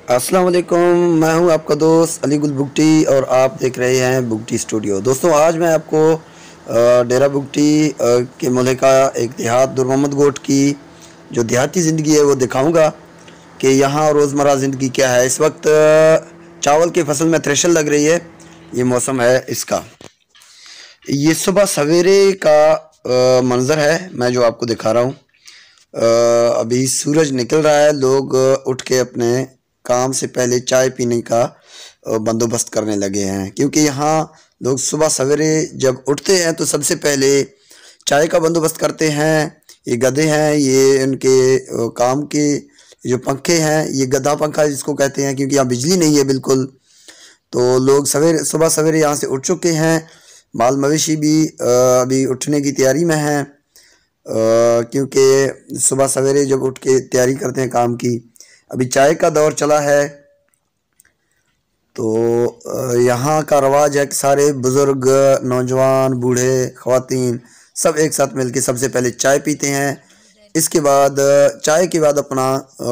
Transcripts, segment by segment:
अस्सलाम वालेकुम। मैं हूं आपका दोस्त अली गुल बुगटी और आप देख रहे हैं बुगटी स्टूडियो। दोस्तों, आज मैं आपको डेरा बुगटी के मोहल्ले का एक देहात दूर मोहम्मद गोट की जो देहाती ज़िंदगी है वो दिखाऊंगा कि यहाँ रोज़मर्रा ज़िंदगी क्या है। इस वक्त चावल की फसल में थ्रेशर लग रही है। ये मौसम है इसका। ये सुबह सवेरे का मंज़र है मैं जो आपको दिखा रहा हूँ। अभी सूरज निकल रहा है। लोग उठ के अपने काम से पहले चाय पीने का बंदोबस्त करने लगे हैं, क्योंकि यहाँ लोग सुबह सवेरे जब उठते हैं तो सबसे पहले चाय का बंदोबस्त करते हैं। ये गधे हैं, ये उनके काम के जो पंखे हैं, ये गधा पंखा जिसको कहते हैं, क्योंकि यहाँ बिजली नहीं है बिल्कुल। तो लोग सुबह सवेरे यहाँ से उठ चुके हैं। माल मवेशी भी अभी उठने की तैयारी में हैं, क्योंकि सुबह सवेरे जब उठ के तैयारी करते हैं काम की। अभी चाय का दौर चला है, तो यहाँ का रवाज है कि सारे बुज़ुर्ग, नौजवान, बूढ़े, ख़वातीन सब एक साथ मिलके सबसे पहले चाय पीते हैं। इसके बाद चाय के बाद अपना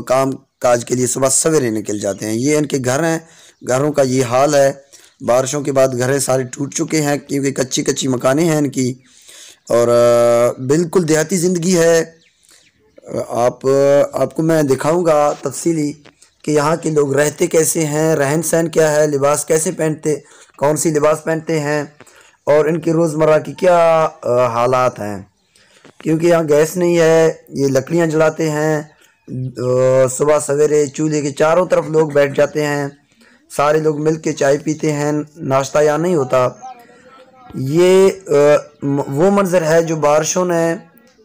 काम काज के लिए सुबह सवेरे निकल जाते हैं। ये इनके घर हैं। घरों का ये हाल है। बारिशों के बाद घर सारे टूट चुके हैं, क्योंकि कच्ची कच्ची मकानें हैं इनकी, और बिल्कुल देहाती ज़िंदगी है। आपको मैं दिखाऊंगा तफसीली कि यहाँ के लोग रहते कैसे हैं, रहन सहन क्या है, लिबास कैसे पहनते, कौन सी लिबास पहनते हैं, और इनके रोज़मर्रा की क्या हालात हैं। क्योंकि यहाँ गैस नहीं है, ये लकड़ियाँ जलाते हैं। सुबह सवेरे चूल्हे के चारों तरफ लोग बैठ जाते हैं, सारे लोग मिल के चाय पीते हैं। नाश्ता यहाँ नहीं होता। ये वो मंज़र है जो बारिशों ने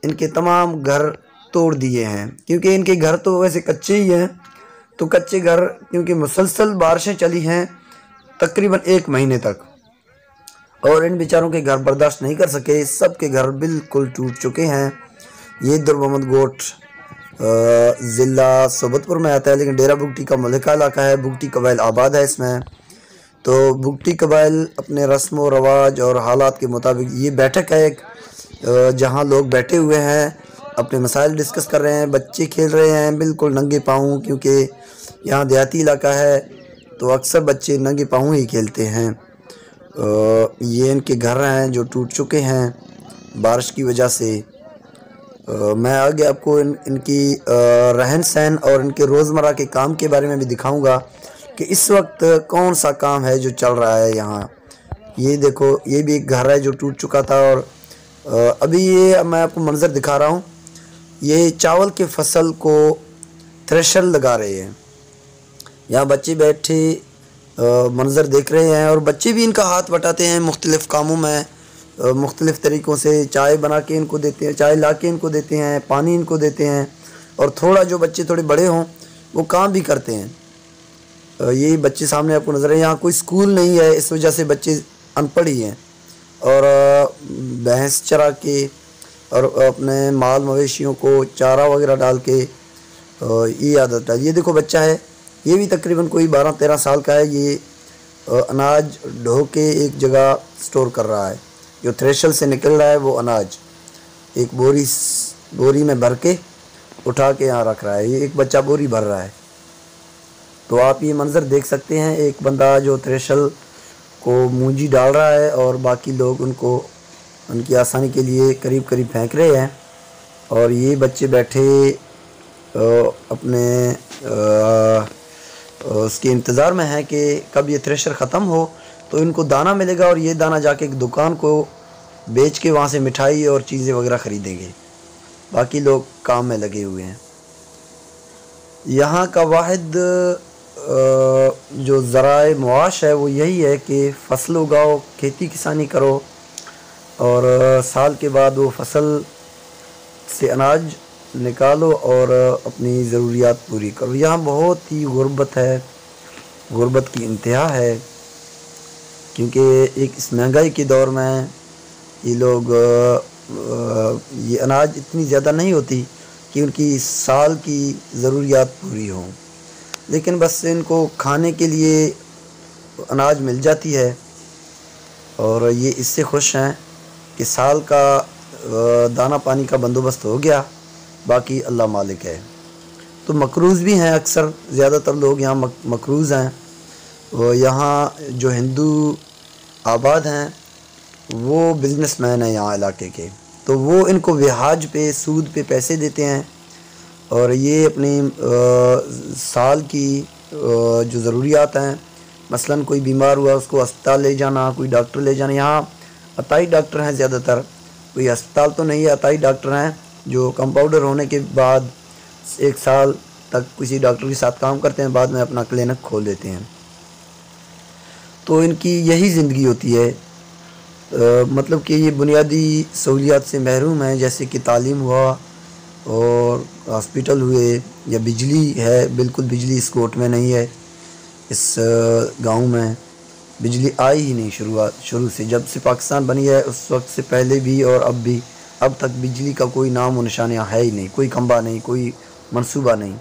इनके तमाम घर तोड़ दिए हैं, क्योंकि इनके घर तो वैसे कच्चे ही हैं। तो कच्चे घर, क्योंकि मुसलसल बारिशें चली हैं तकरीबन 1 महीने तक, और इन बेचारों के घर बर्दाश्त नहीं कर सके। सब के घर बिल्कुल टूट चुके हैं। ये दूर मोहम्मद गोट ज़िला सोबतपुर में आता है, लेकिन डेरा बुगटी का मलिका इलाका है। बुगटी कबाइल आबाद है इसमें। तो बुगटी कबाइल अपने रस्म व रवाज और हालात के मुताबिक ये बैठक है एक, जहाँ लोग बैठे हुए हैं, अपने मसाइल डिस्कस कर रहे हैं। बच्चे खेल रहे हैं बिल्कुल नंगे पाँव, क्योंकि यहाँ देहाती इलाका है तो अक्सर बच्चे नंगे पाँव ही खेलते हैं। ये इनके घर हैं जो टूट चुके हैं बारिश की वजह से। मैं आगे आपको इनकी रहन सहन और इनके रोज़मर्रा के काम के बारे में भी दिखाऊंगा कि इस वक्त कौन सा काम है जो चल रहा है यहाँ। ये देखो, ये भी एक घर है जो टूट चुका था, और अभी ये मैं आपको मंज़र दिखा रहा हूँ। ये चावल के फसल को थ्रेशर लगा रहे हैं। यहाँ बच्चे बैठे मंज़र देख रहे हैं, और बच्चे भी इनका हाथ बटाते हैं मुख्तलिफ़ कामों में। मुख्तलिफ़ तरीक़ों से चाय बना के इनको देते हैं, चाय ला के इनको देते हैं, पानी इनको देते हैं, और थोड़ा जो बच्चे थोड़े बड़े हों वो काम भी करते हैं। ये बच्चे सामने आपको नज़र है। यहाँ कोई स्कूल नहीं है, इस वजह से बच्चे अनपढ़ ही हैं, और भैंस चरा के और अपने माल मवेशियों को चारा वगैरह डाल के ये आदत है। ये देखो बच्चा है, ये भी तकरीबन कोई 12-13 साल का है। ये अनाज ढो के एक जगह स्टोर कर रहा है। जो थ्रेशर से निकल रहा है वो अनाज एक बोरी में भर के उठा के यहाँ रख रहा है। ये एक बच्चा बोरी भर रहा है। तो आप ये मंज़र देख सकते हैं, एक बंदा जो थ्रेशर को मूंजी डाल रहा है, और बाकी लोग उनको उनकी आसानी के लिए करीब करीब फेंक रहे हैं। और ये बच्चे बैठे अपने उसके इंतज़ार में है कि कब ये थ्रेशर ख़त्म हो तो इनको दाना मिलेगा, और ये दाना जाके एक दुकान को बेच के वहाँ से मिठाई और चीज़ें वगैरह ख़रीदेंगे। बाकी लोग काम में लगे हुए हैं। यहाँ का वाहिद जो ज़राए मुआश है वो यही है कि फसल उगाओ, खेती किसानी करो, और साल के बाद वो फसल से अनाज निकालो और अपनी ज़रूरियात पूरी करो। यहाँ बहुत ही गुर्बत है, गुर्बत की इंतहा है, क्योंकि एक इस महंगाई के दौर में ये लोग ये अनाज इतनी ज़्यादा नहीं होती कि उनकी साल की ज़रूरियात पूरी हों, लेकिन बस इनको खाने के लिए अनाज मिल जाती है, और ये इससे खुश हैं कि साल का दाना पानी का बंदोबस्त हो गया, बाकी अल्लाह मालिक है। तो मकरूज़ भी हैं, अक्सर ज़्यादातर लोग यहाँ मकरूज़ हैं। और यहाँ जो हिंदू आबाद हैं वो बिजनेसमैन हैं यहाँ इलाके के, तो वो इनको ब्याज पे, सूद पे पैसे देते हैं और ये अपनी साल की जो ज़रूरियात हैं, मसलन कोई बीमार हुआ उसको अस्पताल ले जाना, कोई डॉक्टर ले जाना। यहाँ अताई डॉक्टर हैं ज़्यादातर, कोई अस्पताल तो नहीं है, अताई डॉक्टर हैं जो कंपाउंडर होने के बाद 1 साल तक किसी डॉक्टर के साथ काम करते हैं, बाद में अपना क्लिनिक खोल देते हैं। तो इनकी यही ज़िंदगी होती है। मतलब कि ये बुनियादी सहूलियात से महरूम हैं, जैसे कि तालीम हुआ और हॉस्पिटल हुए, या बिजली है, बिल्कुल बिजली इस कोट में नहीं है। इस गांव में बिजली आई ही नहीं शुरू से, जब से पाकिस्तान बनी है उस वक्त से पहले भी और अब भी, अब तक बिजली का कोई नाम और निशान यहाँ है ही नहीं, कोई खंबा नहीं, कोई मंसूबा नहीं।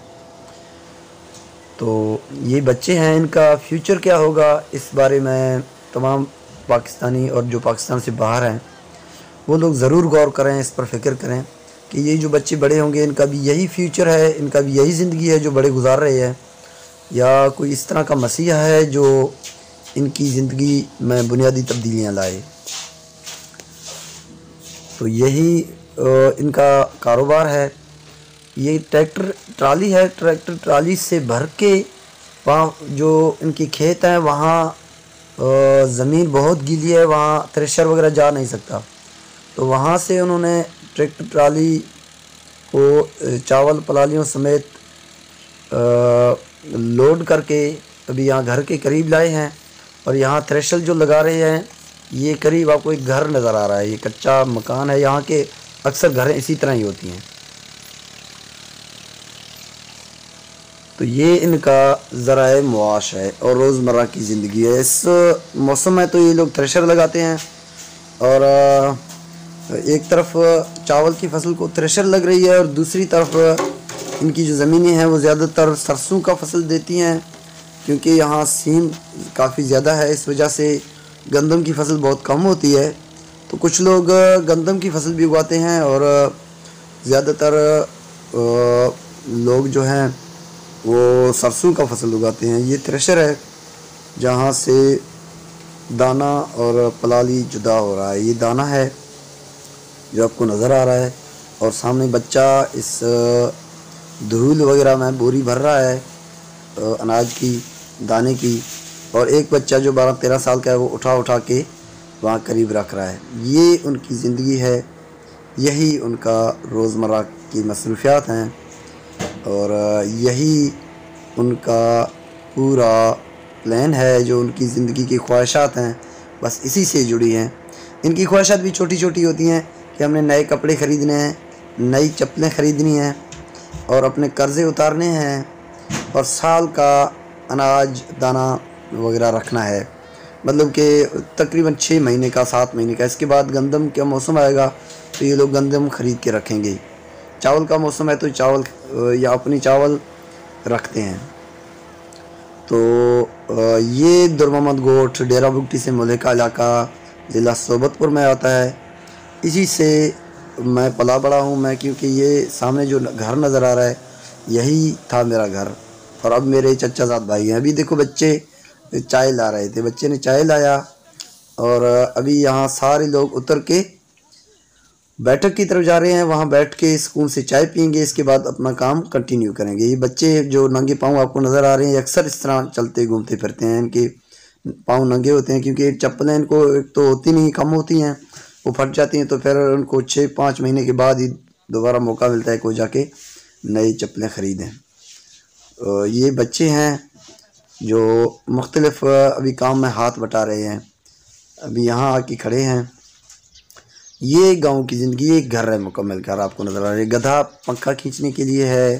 तो ये बच्चे हैं, इनका फ्यूचर क्या होगा इस बारे में तमाम पाकिस्तानी और जो पाकिस्तान से बाहर हैं वो लोग ज़रूर गौर करें, इस पर फ़िक्र करें कि ये जो बच्चे बड़े होंगे इनका भी यही फ्यूचर है, इनका भी यही ज़िंदगी है जो बड़े गुजार रहे हैं, या कोई इस तरह का मसीहा है जो इनकी ज़िंदगी में बुनियादी तब्दीलियाँ लाए। तो यही इनका कारोबार है। ये ट्रैक्टर ट्राली है, ट्रैक्टर ट्राली से भर के वहाँ जो इनके खेत हैं वहाँ ज़मीन बहुत गीली है, वहाँ थ्रेशर वगैरह जा नहीं सकता, तो वहाँ से उन्होंने ट्रैक्टर ट्राली को चावल पलालियों समेत लोड करके अभी यहाँ घर के करीब लाए हैं। और यहाँ थ्रेशर जो लगा रहे हैं, ये करीब आपको एक घर नज़र आ रहा है, ये कच्चा मकान है, यहाँ के अक्सर घरें इसी तरह ही होती हैं। तो ये इनका ज़राए मुआश है और रोज़मर्रा की ज़िंदगी है। इस मौसम में तो ये लोग थ्रेशर लगाते हैं और एक तरफ चावल की फसल को थ्रेशर लग रही है और दूसरी तरफ इनकी जो ज़मीनें हैं वो ज़्यादातर सरसों का फसल देती हैं, क्योंकि यहाँ सीम काफ़ी ज़्यादा है, इस वजह से गंदम की फसल बहुत कम होती है। तो कुछ लोग गंदम की फसल भी उगाते हैं और ज़्यादातर लोग जो हैं वो सरसों का फसल उगाते हैं। ये थ्रेशर है जहाँ से दाना और पलाली जुदा हो रहा है। ये दाना है जो आपको नज़र आ रहा है और सामने बच्चा इस धूल वगैरह में बोरी भर रहा है अनाज की, दाने की, और एक बच्चा जो 12-13 साल का है वो उठा उठा के वहाँ करीब रख रहा है। ये उनकी ज़िंदगी है, यही उनका रोज़मर्रा की मसरूफियात हैं और यही उनका पूरा प्लान है। जो उनकी ज़िंदगी की ख्वाहिशात हैं बस इसी से जुड़ी हैं। इनकी ख्वाहिशात भी छोटी छोटी होती हैं कि हमने नए कपड़े ख़रीदने हैं, नई चप्पलें ख़रीदनी हैं और अपने कर्ज़े उतारने हैं और साल का अनाज दाना वगैरह रखना है, मतलब कि तकरीबन 6 महीने का, 7 महीने का। इसके बाद गंदम का मौसम आएगा तो ये लोग गंदम ख़रीद के रखेंगे। चावल का मौसम है तो चावल या अपनी चावल रखते हैं। तो ये दुर्महमद गोट डेरा बुगटी से मुल्क का इलाका ज़िला सोबतपुर में आता है। इसी से मैं पला बड़ा हूँ मैं, क्योंकि ये सामने जो घर नज़र आ रहा है यही था मेरा घर। और अब मेरे चचाजाद भाई हैं। अभी देखो बच्चे चाय ला रहे थे, बच्चे ने चाय लाया और अभी यहाँ सारे लोग उतर के बैठक की तरफ जा रहे हैं, वहाँ बैठ के सुकून से चाय पियेंगे, इसके बाद अपना काम कंटिन्यू करेंगे। ये बच्चे जो नंगे पाँव आपको नज़र आ रहे हैं अक्सर इस तरह चलते घूमते फिरते हैं, इनके पाँव नंगे होते हैं क्योंकि चप्पलें इनको एक तो होती नहीं, कम होती हैं, वो फट जाती हैं, तो फिर उनको 6-5 महीने के बाद ही दोबारा मौका मिलता है कि वो जाके नई चप्पलें ख़रीदें। ये बच्चे हैं जो मुख्तलिफ़ अभी काम में हाथ बटा रहे हैं, अभी यहाँ आके खड़े हैं। ये गांव की ज़िंदगी, एक घर है, मुकम्मल घर आपको नज़र आ रहा है। गधा पंखा खींचने के लिए है,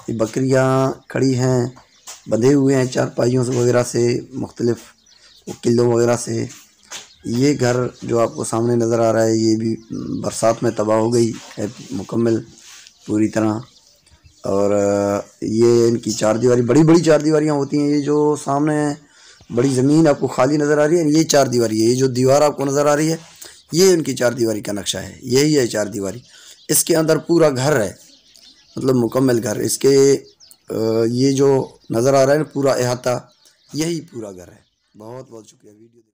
ये बकरियां खड़ी हैं, बंधे हुए हैं चारपाइयों से वगैरह से, मुख्तलिफ़ किलों वगैरह से। ये घर जो आपको सामने नज़र आ रहा है ये भी बरसात में तबाह हो गई है मुकम्मल पूरी तरह। और ये इनकी चारदीवारी, बड़ी बड़ी चारदीवारियाँ होती हैं। ये जो सामने बड़ी ज़मीन आपको खाली नज़र आ रही है, ये चारदीवारी है। ये जो दीवार आपको नज़र आ रही है ये उनकी चारदीवारी का नक्शा है, यही है चारदीवारी। इसके अंदर पूरा घर है, मतलब मुकम्मल घर। इसके ये जो नज़र आ रहा है ना पूरा अहाता, यही पूरा घर है। बहुत बहुत शुक्रिया वीडियो